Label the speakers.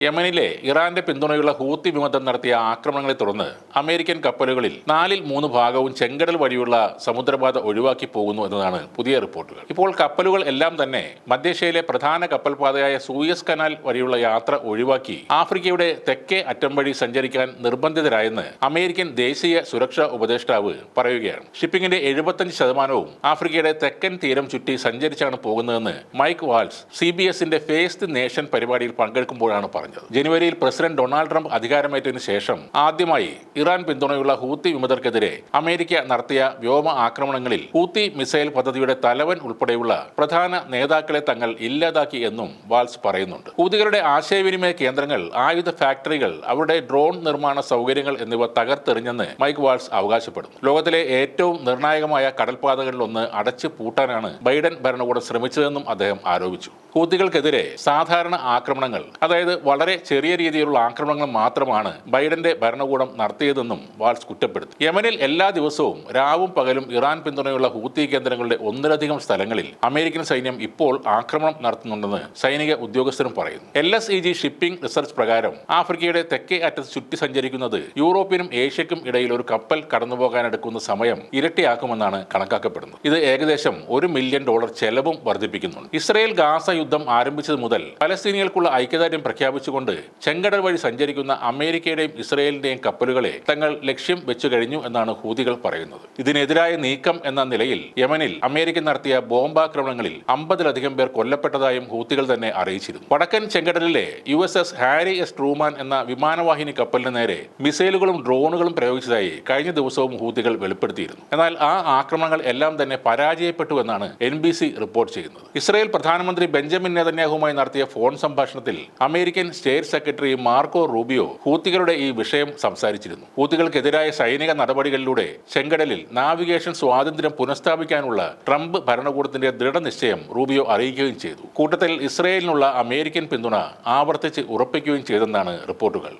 Speaker 1: യമനിലെ ഇറാന്റെ പിന്തുണയുള്ള ഹൂത്തി വിമതർ നടത്തിയ ആക്രമണങ്ങളെ തുടർന്ന് അമേരിക്കൻ കപ്പലുകളിൽ 4/3 ഭാഗവും ചെങ്കടൽ വഴിയുള്ള സമുദ്രപാത ഒഴിവാക്കി പോകുന്നു എന്നതാണ് പുതിയ റിപ്പോർട്ടുകൾ. ഇപ്പോൾ കപ്പലുകൾ എല്ലാം തന്നെ മധ്യേഷ്യയിലെ പ്രധാന കപ്പൽപാതയായ സൂയസ് കനാൽ വഴിയുള്ള യാത്ര ഒഴിവാക്കി ആഫ്രിക്കയുടെ തെക്കേ അറ്റം വഴി സഞ്ചരിക്കാൻ നിർബന്ധിതരായെന്ന് അമേരിക്കൻ ദേശീയ സുരക്ഷാ ഉപദേഷ്ടാവ് പറയുകയാണ്. ഷിപ്പിംഗിന്റെ 75% ആഫ്രിക്കയുടെ തെക്കൻ തീരം ചുറ്റി സഞ്ചരിച്ചാണ് പോകുന്നതെന്ന് മൈക്ക് വാൾസ് CBSന്റെ ഫേസ് ദി നേഷൻ പരിപാടിയിൽ പങ്കെടുക്കുമ്പോഴാണ് പറഞ്ഞത്. ജനുവരിയിൽ പ്രസിഡന്റ് ഡൊണാൾഡ് ട്രംപ് അധികാരമേറ്റതിനു ശേഷം ആദ്യമായി ഇറാൻ പിന്തുണയുള്ള ഹൂത്തി വിമതർക്കെതിരെ അമേരിക്ക നടത്തിയ വ്യോമ ആക്രമണങ്ങളിൽ ഹൂത്തി മിസൈൽ പദ്ധതിയുടെ തലവൻ ഉൾപ്പെടെയുള്ള പ്രധാന നേതാക്കളെ തങ്ങൾ ഇല്ലാതാക്കി എന്നും വാൾസ് പറയുന്നുണ്ട്. ഹൂതികളുടെ ആശയവിനിമയ കേന്ദ്രങ്ങൾ, ആയുധ ഫാക്ടറികൾ, അവരുടെ ഡ്രോൺ നിർമ്മാണ സൗകര്യങ്ങൾ എന്നിവ തകർത്തെറിഞ്ഞെന്ന് മൈക്ക് വാൾസ് അവകാശപ്പെടുന്നു. ലോകത്തിലെ ഏറ്റവും നിർണായകമായ കടൽപാതകളിലൊന്ന് അടച്ചു പൂട്ടാനാണ് ബൈഡൻ ഭരണകൂടം ശ്രമിച്ചതെന്നും അദ്ദേഹം ആരോപിച്ചു. ഹൂതികൾക്കെതിരെ സാധാരണ ആക്രമണങ്ങൾ, അതായത് വളരെ ചെറിയ രീതിയിലുള്ള ആക്രമണങ്ങൾ മാത്രമാണ് ബൈഡന്റെ ഭരണകൂടം നടത്തിയതെന്നും വാൾസ് കുറ്റപ്പെടുത്തി. യമനിൽ എല്ലാ ദിവസവും രാവും പകലും ഇറാൻ പിന്തുണയുള്ള ഹൂത്തി കേന്ദ്രങ്ങളുടെ ഒന്നിലധികം സ്ഥലങ്ങളിൽ അമേരിക്കൻ സൈന്യം ഇപ്പോൾ ആക്രമണം നടത്തുന്നുണ്ടെന്ന് സൈനിക ഉദ്യോഗസ്ഥരും പറയുന്നു. LSEG ഷിപ്പിംഗ് റിസർച്ച് പ്രകാരം ആഫ്രിക്കയുടെ തെക്കേ അറ്റത്ത് ചുറ്റി സഞ്ചരിക്കുന്നത് യൂറോപ്പിനും ഏഷ്യക്കും ഇടയിൽ ഒരു കപ്പൽ കടന്നുപോകാനെടുക്കുന്ന സമയം ഇരട്ടിയാക്കുമെന്നാണ് കണക്കാക്കപ്പെടുന്നത്. ഇത് ഏകദേശം $1 മില്യൺ ചെലവും വർദ്ധിപ്പിക്കുന്നുണ്ട്. ഇസ്രയേൽ ഗാസ യുദ്ധം ആരംഭിച്ചത് മുതൽ പലസ്തീനികൾക്കുള്ള ഐക്യദാർഢ്യം പ്രഖ്യാപിച്ചുകൊണ്ട് ചെങ്കടൽ വഴി സഞ്ചരിക്കുന്ന അമേരിക്കയുടെയും ഇസ്രയേലിന്റെയും കപ്പലുകളെ തങ്ങൾ ലക്ഷ്യം വെച്ചു കഴിഞ്ഞു എന്നാണ് ഹൂതികൾ പറയുന്നത്. ഇതിനെതിരായ നീക്കം എന്ന നിലയിൽ യമനിൽ അമേരിക്ക നടത്തിയ ബോംബാക്രമണങ്ങളിൽ 50-ലധികം പേർ കൊല്ലപ്പെട്ടതായും ഹൂതികൾ തന്നെ അറിയിച്ചിരുന്നു. വടക്കൻ ചെങ്കടലിലെ USS ഹാരി എസ് ട്രൂമാൻ എന്ന വിമാനവാഹിനി കപ്പലിന് നേരെ മിസൈലുകളും ഡ്രോണുകളും പ്രയോഗിച്ചതായി കഴിഞ്ഞ ദിവസവും ഹൂതികൾ വെളിപ്പെടുത്തിയിരുന്നു. എന്നാൽ ആ ആക്രമണങ്ങൾ എല്ലാം തന്നെ പരാജയപ്പെട്ടു എന്നാണ് NBC റിപ്പോർട്ട് ചെയ്യുന്നത്. ഇസ്രയേൽ പ്രധാനമന്ത്രി ബെഞ്ചമിൻ നെതന്യാഹുവുമായി നടത്തിയ ഫോൺ സംഭാഷണത്തിൽ American state secretary Marco Rubio ഹൂത്തികളുടെ ഈ വിഷയം സംസാരിച്ചിരുന്നു. ഹൂത്തികൾക്കെതിരായ സൈനിക നടപടികളിലൂടെ ചെങ്കടലിൽ നാവിഗേഷൻ സ്വാതന്ത്ര്യം പുനഃസ്ഥാപിക്കാനുള്ള ട്രംപ് ഭരണകൂടത്തിന്റെ ദൃഢനിശ്ചയം റൂബിയോ അറിയിക്കുകയും ചെയ്തു. കൂട്ടത്തിൽ ഇസ്രയേലിനുള്ള അമേരിക്കൻ പിന്തുണ ആവർത്തിച്ച് ഉറപ്പിക്കുകയും ചെയ്തെന്നാണ് റിപ്പോർട്ടുകൾ.